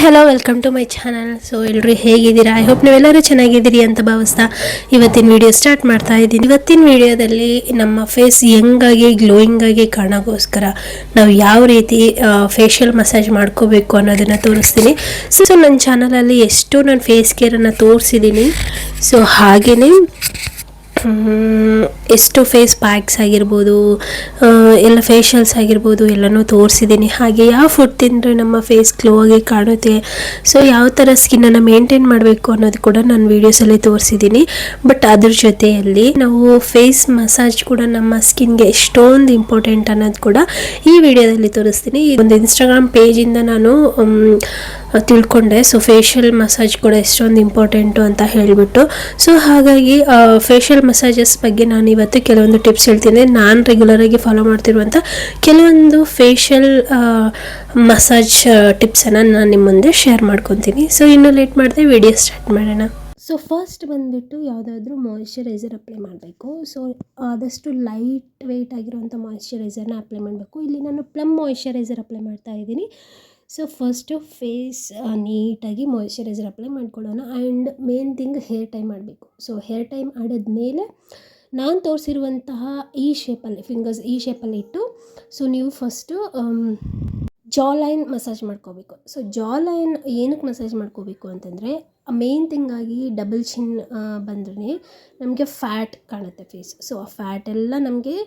Hello, welcome to my channel. So ಎಲ್ಲರೂ ಹೇಗಿದ್ದೀರಾ? I hope ನೀವೆಲ್ಲರೂ ಚೆನ್ನಾಗಿದ್ದೀರಿ ಅಂತ ಭಾವಿಸ್ತಾ ಇವತ್ತಿನ ವಿಡಿಯೋ ಸ್ಟಾರ್ಟ್ ಮಾಡ್ತಾ ಇದ್ದೀನಿ. ಇವತ್ತಿನ ವಿಡಿಯೋದಲ್ಲಿ ನಮ್ಮ ಫೇಸ್ ಯಂಗಾಗಿ ಗ್ಲೋಯಿಂಗಾಗಿ ಕಾರಣಕ್ಕೋಸ್ಕರ ನಾವು ಯಾವ ರೀತಿ ಫೇಶಿಯಲ್ ಮಸಾಜ್ ಮಾಡ್ಕೋಬೇಕು ಅನ್ನೋದನ್ನು ತೋರಿಸ್ತೀನಿ. ಸೊ ನನ್ನ ಚಾನಲಲ್ಲಿ ಎಷ್ಟೋ ನಾನು ಫೇಸ್ ಕೇರನ್ನು ತೋರಿಸಿದ್ದೀನಿ. ಸೊ ಹಾಗೆಯೇ ಎಷ್ಟು ಫೇಸ್ ಪ್ಯಾಕ್ಸ್ ಆಗಿರ್ಬೋದು, ಎಲ್ಲ ಫೇಶಿಯಲ್ಸ್ ಆಗಿರ್ಬೋದು ಎಲ್ಲನೂ ತೋರಿಸಿದ್ದೀನಿ. ಹಾಗೆ ಯಾವ ಫುಡ್ ತಿಂದರೆ ನಮ್ಮ ಫೇಸ್ ಗ್ಲೋ ಆಗಿ ಕಾಣುತ್ತೆ, ಸೊ ಯಾವ ಥರ ಸ್ಕಿನ್ನನ್ನು ಮೇಂಟೈನ್ ಮಾಡಬೇಕು ಅನ್ನೋದು ಕೂಡ ನಾನು ವೀಡಿಯೋಸಲ್ಲಿ ತೋರಿಸಿದ್ದೀನಿ. ಬಟ್ ಅದ್ರ ಜೊತೆಯಲ್ಲಿ ನಾವು ಫೇಸ್ ಮಸಾಜ್ ಕೂಡ ನಮ್ಮ ಸ್ಕಿನ್ಗೆ ಎಷ್ಟೊಂದು ಇಂಪಾರ್ಟೆಂಟ್ ಅನ್ನೋದು ಕೂಡ ಈ ವಿಡಿಯೋದಲ್ಲಿ ತೋರಿಸ್ತೀನಿ. ಒಂದು ಇನ್ಸ್ಟಾಗ್ರಾಮ್ ಪೇಜಿಂದ ನಾನು ತಿಳ್ಕೊಂಡೆ. ಸೊ ಫೇಶಿಯಲ್ ಮಸಾಜ್ ಕೂಡ ಎಷ್ಟೊಂದು ಇಂಪಾರ್ಟೆಂಟು ಅಂತ ಹೇಳಿಬಿಟ್ಟು, ಸೊ ಹಾಗಾಗಿ ಫೇಶಿಯಲ್ ಮಸಾಜಸ್ ಬಗ್ಗೆ ನಾನು ಇವತ್ತು ಕೆಲವೊಂದು ಟಿಪ್ಸ್ ಹೇಳ್ತೀನಿ. ನಾನು ರೆಗ್ಯುಲರಾಗಿ ಫಾಲೋ ಮಾಡ್ತಿರುವಂಥ ಕೆಲವೊಂದು ಫೇಶಿಯಲ್ ಮಸಾಜ್ ಟಿಪ್ಸನ್ನು ನಾನು ನಿಮ್ಮ ಮುಂದೆ ಶೇರ್ ಮಾಡ್ಕೊತೀನಿ. ಸೊ ಇನ್ನೂ ಲೇಟ್ ಮಾಡಿದೆ, ವಿಡಿಯೋ ಸ್ಟಾರ್ಟ್ ಮಾಡೋಣ. ಸೊ ಫಸ್ಟ್ ಬಂದುಬಿಟ್ಟು ಯಾವುದಾದ್ರೂ ಮಾಯಿಶ್ಚರೈಸರ್ ಅಪ್ಲೈ ಮಾಡಬೇಕು. ಸೊ ಆದಷ್ಟು ಲೈಟ್ ವೆಯ್ಟ್ ಆಗಿರುವಂಥ ಮಾಯಿಶ್ಚರೈಸರ್ನ ಅಪ್ಲೈ ಮಾಡಬೇಕು. ಇಲ್ಲಿ ನಾನು ಪ್ಲಮ್ ಮಾಯಿಶ್ಚರೈಸರ್ ಅಪ್ಲೈ ಮಾಡ್ತಾ ಇದ್ದೀನಿ. ಸೊ ಫಸ್ಟು ಫೇಸ್ ನೀಟಾಗಿ ಮಾಯಿಶ್ಚರೈಸರ್ ಅಪ್ಲೈ ಮಾಡ್ಕೊಳ್ಳೋಣ. And main thing hair time ಮಾಡಬೇಕು. ಸೊ ಹೇರ್ ಟೈಮ್ ಆಡಿದ್ಮೇಲೆ ನಾನು ತೋರಿಸಿರುವಂತಹ ಈ ಶೇಪಲ್ಲಿ, ಫಿಂಗರ್ಸ್ ಈ ಶೇಪಲ್ಲಿ ಇಟ್ಟು, ಸೊ ನೀವು ಫಸ್ಟು ಜಾ ಲೈನ್ ಮಸಾಜ್ ಮಾಡ್ಕೋಬೇಕು. ಸೊ ಜಾ ಲೈನ್ ಏನಕ್ಕೆ ಮಸಾಜ್ ಮಾಡ್ಕೋಬೇಕು ಅಂತಂದರೆ, ಮೇನ್ ಥಿಂಗ್ ಆಗಿ ಡಬಲ್ ಚಿನ್ ಬಂದ್ರೆ ನಮಗೆ ಫ್ಯಾಟ್ ಕಾಣುತ್ತೆ ಫೇಸ್. ಸೊ ಆ ಫ್ಯಾಟ್ ಎಲ್ಲ ನಮಗೆ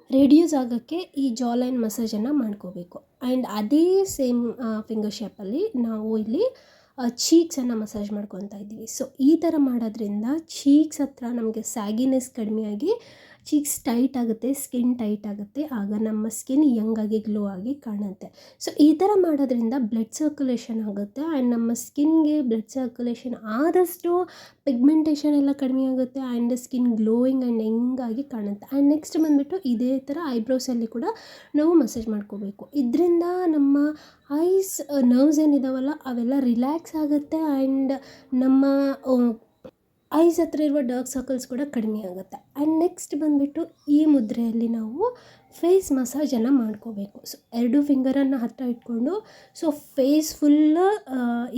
ರೆಡ್ಯೂಸ್ ಆಗೋಕ್ಕೆ ಈ ಜಾ ಲೈನ್ ಮಸಾಜನ್ನು ಮಾಡ್ಕೋಬೇಕು. ಆ್ಯಂಡ್ ಅದೇ ಸೇಮ್ ಫಿಂಗರ್ ಶೇಪಲ್ಲಿ ನಾವು ಇಲ್ಲಿ ಚೀಕ್ಸನ್ನು ಮಸಾಜ್ ಮಾಡ್ಕೊತಾ ಇದ್ದೀವಿ. ಸೊ ಈ ಥರ ಮಾಡೋದ್ರಿಂದ ಚೀಕ್ಸ್ ಹತ್ರ ನಮಗೆ ಸ್ಯಾಗಿನೆಸ್ ಕಡಿಮೆಯಾಗಿ ಚೀಕ್ಸ್ ಟೈಟ್ ಆಗುತ್ತೆ, ಸ್ಕಿನ್ ಟೈಟ್ ಆಗುತ್ತೆ. ಆಗ ನಮ್ಮ ಸ್ಕಿನ್ ಯಂಗಾಗಿ ಗ್ಲೋ ಆಗಿ ಕಾಣುತ್ತೆ. ಸೊ ಈ ಥರ ಮಾಡೋದ್ರಿಂದ ಬ್ಲಡ್ ಸರ್ಕ್ಯುಲೇಷನ್ ಆಗುತ್ತೆ. ಆ್ಯಂಡ್ ನಮ್ಮ ಸ್ಕಿನ್ಗೆ ಬ್ಲಡ್ ಸರ್ಕ್ಯುಲೇಷನ್ ಆದಷ್ಟು ಪಿಗ್ಮೆಂಟೇಷನ್ ಎಲ್ಲ ಕಡಿಮೆ ಆಗುತ್ತೆ. ಆ್ಯಂಡ್ ಸ್ಕಿನ್ ಗ್ಲೋಯಿಂಗ್ ಆ್ಯಂಡ್ ಯಂಗಾಗಿ ಕಾಣುತ್ತೆ. ಆ್ಯಂಡ್ ನೆಕ್ಸ್ಟ್ ಬಂದುಬಿಟ್ಟು ಇದೇ ಥರ ಐಬ್ರೋಸಲ್ಲಿ ಕೂಡ ನಾವು ಮಸಾಜ್ ಮಾಡ್ಕೋಬೇಕು. ಇದರಿಂದ ನಮ್ಮ ಐಸ್ ನರ್ವ್ಸ್ ಏನಿದಾವಲ್ಲ ಅವೆಲ್ಲ ರಿಲ್ಯಾಕ್ಸ್ ಆಗುತ್ತೆ. ಆ್ಯಂಡ್ ನಮ್ಮ ಐಸ್ ಹತ್ರ ಇರುವ ಡಾರ್ಕ್ ಸರ್ಕಲ್ಸ್ ಕೂಡ ಕಡಿಮೆ ಆಗುತ್ತೆ. ಆ್ಯಂಡ್ ನೆಕ್ಸ್ಟ್ ಬಂದುಬಿಟ್ಟು ಈ ಮುದ್ರೆಯಲ್ಲಿ ನಾವು ಫೇಸ್ ಮಸಾಜನ್ನು ಮಾಡ್ಕೋಬೇಕು. ಸೊ 2 ಫಿಂಗರನ್ನು ಹತ್ತಿರ ಇಟ್ಕೊಂಡು, ಸೊ ಫೇಸ್ ಫುಲ್ಲ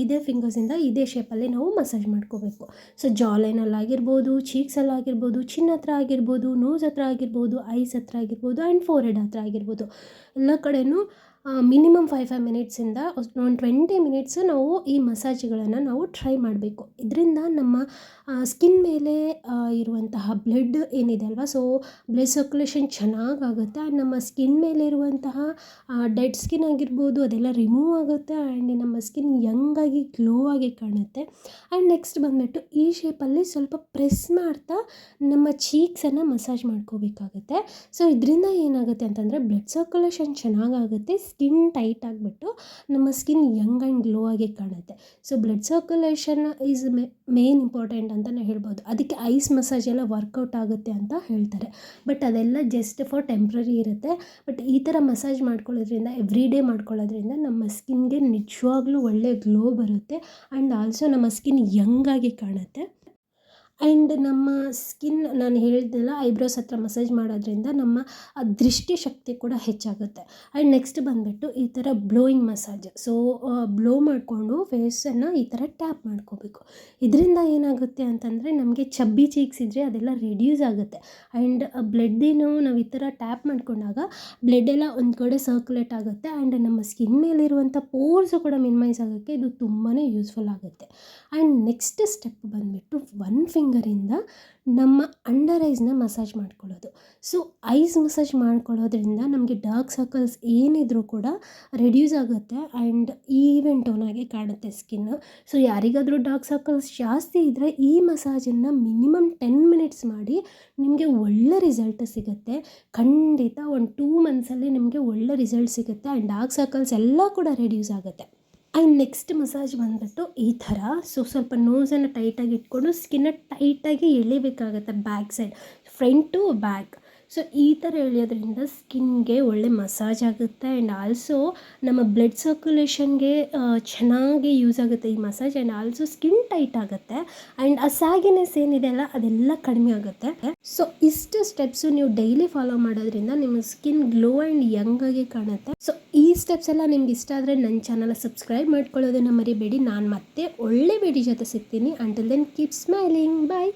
ಇದೇ ಫಿಂಗರ್ಸಿಂದ ಇದೇ ಶೇಪಲ್ಲಿ ನಾವು ಮಸಾಜ್ ಮಾಡ್ಕೋಬೇಕು. ಸೊ ಜಾ ಲೈನಲ್ಲಾಗಿರ್ಬೋದು, ಚೀಕ್ಸಲ್ಲಾಗಿರ್ಬೋದು, ಚಿನ್ನ ಹತ್ರ ಆಗಿರ್ಬೋದು, ನೋಸ್ ಹತ್ರ ಆಗಿರ್ಬೋದು, ಐಸ್ ಹತ್ರ ಆಗಿರ್ಬೋದು, ಆ್ಯಂಡ್ ಫೋರ್ಹೆಡ್ ಹತ್ರ ಆಗಿರ್ಬೋದು, ಎಲ್ಲ ಕಡೆಯೂ ಮಿನಿಮಮ್ 5 ಮಿನಿಟ್ಸಿಂದ ಒಂದು 20 ಮಿನಿಟ್ಸು ನಾವು ಈ ಮಸಾಜ್ಗಳನ್ನು ನಾವು ಟ್ರೈ ಮಾಡಬೇಕು. ಇದರಿಂದ ನಮ್ಮ ಸ್ಕಿನ್ ಮೇಲೆ ಇರುವಂತಹ ಬ್ಲಡ್ ಏನಿದೆ ಅಲ್ವಾ, ಸೊ ಬ್ಲಡ್ ಸರ್ಕ್ಯುಲೇಷನ್ ಚೆನ್ನಾಗಾಗುತ್ತೆ. ಆ್ಯಂಡ್ ನಮ್ಮ ಸ್ಕಿನ್ ಮೇಲೆ ಇರುವಂತಹ ಡೆಡ್ ಸ್ಕಿನ್ ಆಗಿರ್ಬೋದು ಅದೆಲ್ಲ ರಿಮೂವ್ ಆಗುತ್ತೆ. ಆ್ಯಂಡ್ ನಮ್ಮ ಸ್ಕಿನ್ ಯಂಗಾಗಿ ಗ್ಲೋ ಆಗಿ ಕಾಣುತ್ತೆ. ಆ್ಯಂಡ್ ನೆಕ್ಸ್ಟ್ ಬಂದುಬಿಟ್ಟು ಈ ಶೇಪಲ್ಲಿ ಸ್ವಲ್ಪ ಪ್ರೆಸ್ ಮಾಡ್ತಾ ನಮ್ಮ ಚೀಕ್ಸನ್ನು ಮಸಾಜ್ ಮಾಡ್ಕೋಬೇಕಾಗುತ್ತೆ. ಸೊ ಇದರಿಂದ ಏನಾಗುತ್ತೆ ಅಂತಂದರೆ ಬ್ಲಡ್ ಸರ್ಕ್ಯುಲೇಷನ್ ಚೆನ್ನಾಗಾಗುತ್ತೆ, ಸ್ಕಿನ್ ಟೈಟ್ ಆಗಿಬಿಟ್ಟು ನಮ್ಮ ಸ್ಕಿನ್ ಯಂಗ್ ಆ್ಯಂಡ್ ಗ್ಲೋ ಆಗಿ ಕಾಣುತ್ತೆ. So blood circulation is main important ಅಂತಲೇ ಹೇಳ್ಬೋದು. ಅದಕ್ಕೆ ಐಸ್ ಮಸಾಜ್ ಎಲ್ಲ ವರ್ಕೌಟ್ ಆಗುತ್ತೆ ಅಂತ ಹೇಳ್ತಾರೆ. ಬಟ್ ಅದೆಲ್ಲ ಜಸ್ಟ್ ಫಾರ್ ಟೆಂಪ್ರರಿ ಇರುತ್ತೆ. ಬಟ್ ಈ ಥರ ಮಸಾಜ್ ಮಾಡ್ಕೊಳ್ಳೋದ್ರಿಂದ, ಎವ್ರಿ ಡೇ ಮಾಡ್ಕೊಳ್ಳೋದ್ರಿಂದ ನಮ್ಮ ಸ್ಕಿನ್ಗೆ ನಿಜವಾಗ್ಲೂ ಒಳ್ಳೆ ಗ್ಲೋ ಬರುತ್ತೆ. ಆ್ಯಂಡ್ ಆಲ್ಸೋ ನಮ್ಮ ಸ್ಕಿನ್ ಯಂಗಾಗಿ ಕಾಣುತ್ತೆ. ಆ್ಯಂಡ್ ನಮ್ಮ ಸ್ಕಿನ್, ನಾನು ಹೇಳಿದ್ನಲ್ಲ, ಐಬ್ರೋಸ್ ಹತ್ರ ಮಸಾಜ್ ಮಾಡೋದ್ರಿಂದ ನಮ್ಮ ದೃಷ್ಟಿ ಶಕ್ತಿ ಕೂಡ ಹೆಚ್ಚಾಗುತ್ತೆ. ಆ್ಯಂಡ್ ನೆಕ್ಸ್ಟ್ ಬಂದುಬಿಟ್ಟು ಈ ಥರ ಬ್ಲೋಯಿಂಗ್ ಮಸಾಜ್. ಸೊ ಬ್ಲೋ ಮಾಡಿಕೊಂಡು ಫೇಸನ್ನು ಈ ಥರ ಟ್ಯಾಪ್ ಮಾಡ್ಕೋಬೇಕು. ಇದರಿಂದ ಏನಾಗುತ್ತೆ ಅಂತಂದರೆ ನಮಗೆ ಚಬ್ಬಿ ಚೀಕ್ಸ್ ಇದ್ದರೆ ಅದೆಲ್ಲ ರೆಡ್ಯೂಸ್ ಆಗುತ್ತೆ. ಆ್ಯಂಡ್ ಬ್ಲಡ್ಡಿನೂ ನಾವು ಈ ಥರ ಟ್ಯಾಪ್ ಮಾಡ್ಕೊಂಡಾಗ ಬ್ಲಡ್ ಎಲ್ಲ ಒಂದು ಕಡೆ ಸರ್ಕ್ಯುಲೇಟ್ ಆಗುತ್ತೆ. ಆ್ಯಂಡ್ ನಮ್ಮ ಸ್ಕಿನ್ ಮೇಲಿರುವಂಥ ಪೋರ್ಸು ಕೂಡ ಮಿನಿಮೈಸ್ ಆಗೋಕ್ಕೆ ಇದು ತುಂಬಾ ಯೂಸ್ಫುಲ್ ಆಗುತ್ತೆ. ಆ್ಯಂಡ್ ನೆಕ್ಸ್ಟ್ ಸ್ಟೆಪ್ ಬಂದುಬಿಟ್ಟು 1 ಫಿಂಗರಿಂದ ನಮ್ಮ ಅಂಡರ್ ಐಸ್ನ ಮಸಾಜ್ ಮಾಡ್ಕೊಳ್ಳೋದು. ಸೊ ಐಸ್ ಮಸಾಜ್ ಮಾಡ್ಕೊಳ್ಳೋದ್ರಿಂದ ನಮಗೆ ಡಾರ್ಕ್ ಸರ್ಕಲ್ಸ್ ಏನಿದ್ರೂ ಕೂಡ ರೆಡ್ಯೂಸ್ ಆಗುತ್ತೆ. ಆ್ಯಂಡ್ ಈವೆನ್ ಟೋನ್ ಆಗಿ ಕಾಣುತ್ತೆ ಸ್ಕಿನ್. ಸೊ ಯಾರಿಗಾದರೂ ಡಾರ್ಕ್ ಸರ್ಕಲ್ಸ್ ಜಾಸ್ತಿ ಇದ್ದರೆ ಈ ಮಸಾಜನ್ನು ಮಿನಿಮಮ್ 10 ಮಿನಿಟ್ಸ್ ಮಾಡಿ ನಿಮಗೆ ಒಳ್ಳೆ ರಿಸಲ್ಟ್ ಸಿಗುತ್ತೆ. ಖಂಡಿತ ಒಂದು 2 ಮಂತ್ಸಲ್ಲಿ ನಿಮಗೆ ಒಳ್ಳೆ ರಿಸಲ್ಟ್ ಸಿಗುತ್ತೆ. ಆ್ಯಂಡ್ ಡಾರ್ಕ್ ಸರ್ಕಲ್ಸ್ ಎಲ್ಲ ಕೂಡ ರೆಡ್ಯೂಸ್ ಆಗುತ್ತೆ. ಆ್ಯಂಡ್ ನೆಕ್ಸ್ಟ್ ಮಸಾಜ್ ಬಂದುಬಿಟ್ಟು ಈ ಥರ. ಸೊ ಸ್ವಲ್ಪ ನೋಸನ್ನು ಟೈಟಾಗಿ ಇಟ್ಕೊಂಡು ಸ್ಕಿನ್ನ ಟೈಟಾಗಿ ಎಳಿಬೇಕಾಗತ್ತೆ back side, front to back. So ಈ ಥರ ಎಳೆಯೋದ್ರಿಂದ ಸ್ಕಿನ್ಗೆ ಒಳ್ಳೆ ಮಸಾಜ್ ಆಗುತ್ತೆ ಆ್ಯಂಡ್ ಆಲ್ಸೋ ನಮ್ಮ ಬ್ಲಡ್ ಸರ್ಕ್ಯುಲೇಷನ್ಗೆ ಚೆನ್ನಾಗಿ ಯೂಸ್ ಆಗುತ್ತೆ ಈ massage. And also skin tight ಆಗುತ್ತೆ ಆ್ಯಂಡ್ ಆ ಸ್ಯಾಗಿನೆಸ್ ಏನಿದೆ ಅಲ್ಲ ಅದೆಲ್ಲ ಕಡಿಮೆ ಆಗುತ್ತೆ. ಸೊ ಇಷ್ಟು ಸ್ಟೆಪ್ಸು ನೀವು ಡೈಲಿ ಫಾಲೋ ಮಾಡೋದ್ರಿಂದ ನಿಮ್ಮ ಸ್ಕಿನ್ ಗ್ಲೋ ಆ್ಯಂಡ್ ಯಂಗಾಗಿ ಕಾಣುತ್ತೆ. ಸೊ ಈ ಸ್ಟೆಪ್ಸ್ ಎಲ್ಲ ನಿಮ್ಗೆ ಇಷ್ಟ ಆದರೆ ನನ್ನ ಚಾನಲ್ ಸಬ್ಸ್ಕ್ರೈಬ್ ಮಾಡ್ಕೊಳ್ಳೋದನ್ನು ಮರಿಬೇಡಿ. ನಾನು ಮತ್ತೆ ಒಳ್ಳೆ ವಿಡಿಯೋ ಜೊತೆ ಸಿಗ್ತೀನಿ. Until then keep smiling. ಬಾಯ್.